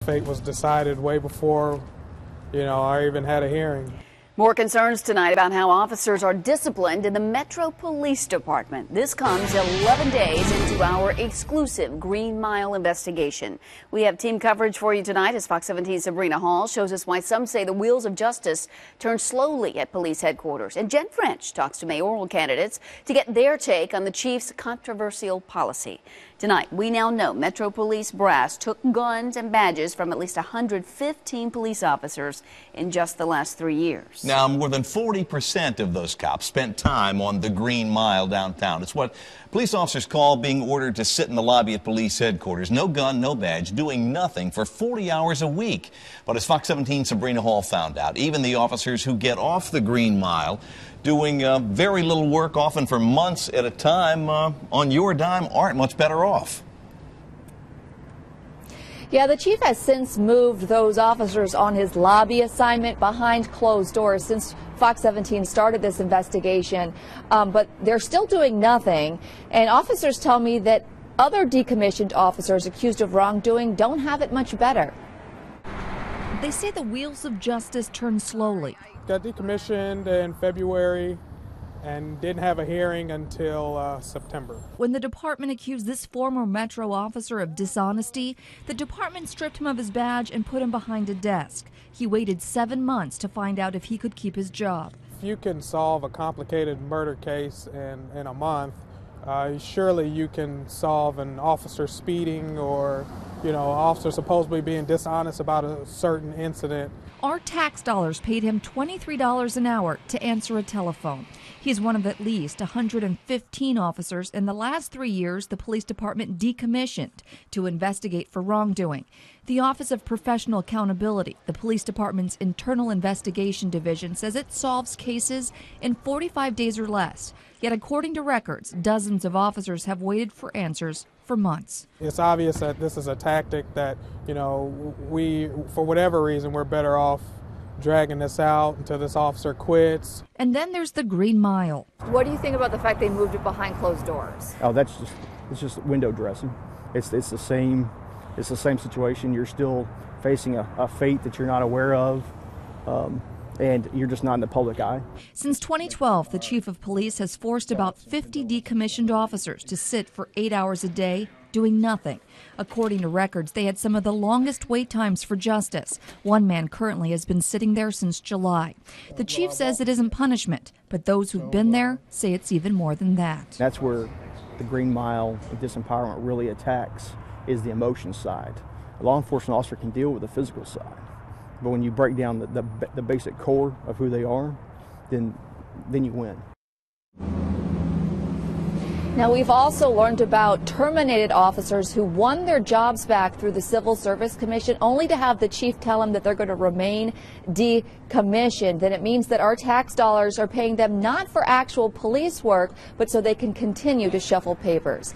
Fate was decided way before, I even had a hearing. More concerns tonight about how officers are disciplined in the Metro Police Department. This comes 11 days into our exclusive Green Mile investigation. We have team coverage for you tonight as Fox 17's Sabrina Hall shows us why some say the wheels of justice turn slowly at police headquarters. And Jen French talks to mayoral candidates to get their take on the chief's controversial policy. Tonight, we now know Metro Police brass took guns and badges from at least 115 police officers in just the last 3 years. Now, more than 40% of those cops spent time on the Green Mile downtown. It's what police officers call being ordered to sit in the lobby at police headquarters. No gun, no badge, doing nothing for 40 hours a week. But as Fox 17's Sabrina Hall found out, even the officers who get off the Green Mile doing very little work, often for months at a time, on your dime, aren't much better off. Yeah, the chief has since moved those officers on his lobby assignment behind closed doors since Fox 17 started this investigation. But they're still doing nothing. And officers tell me that other decommissioned officers accused of wrongdoing don't have it much better. They say the wheels of justice turn slowly. Got decommissioned in February and didn't have a hearing until September. When the department accused this former Metro officer of dishonesty, the department stripped him of his badge and put him behind a desk. He waited 7 months to find out if he could keep his job. If you can solve a complicated murder case in a month, surely you can solve an officer speeding or, officer supposedly being dishonest about a certain incident. Our tax dollars paid him $23 an hour to answer a telephone. He's one of at least 115 officers in the last 3 years the police department decommissioned to investigate for wrongdoing. The Office of Professional Accountability, the police department's internal investigation division, says it solves cases in 45 days or less. Yet according to records, dozens of officers have waited for answers for months. It's obvious that this is a tactic that, we, for whatever reason, we're better off dragging this out until this officer quits. And then there's the Green Mile. What do you think about the fact they moved it behind closed doors? Oh, it's just window dressing. It's the same situation. You're still facing a fate that you're not aware of. And you're just not in the public eye. Since 2012, the chief of police has forced about 50 decommissioned officers to sit for 8 hours a day doing nothing. According to records, they had some of the longest wait times for justice. One man currently has been sitting there since July. The chief says it isn't punishment, but those who've been there say it's even more than that. That's where the Green Mile of disempowerment really attacks, is the emotion side. A law enforcement officer can deal with the physical side. But when you break down the basic core of who they are, then you win. Now, we've also learned about terminated officers who won their jobs back through the Civil Service Commission only to have the chief tell them that they're going to remain decommissioned. Then it means that our tax dollars are paying them not for actual police work, but so they can continue to shuffle papers.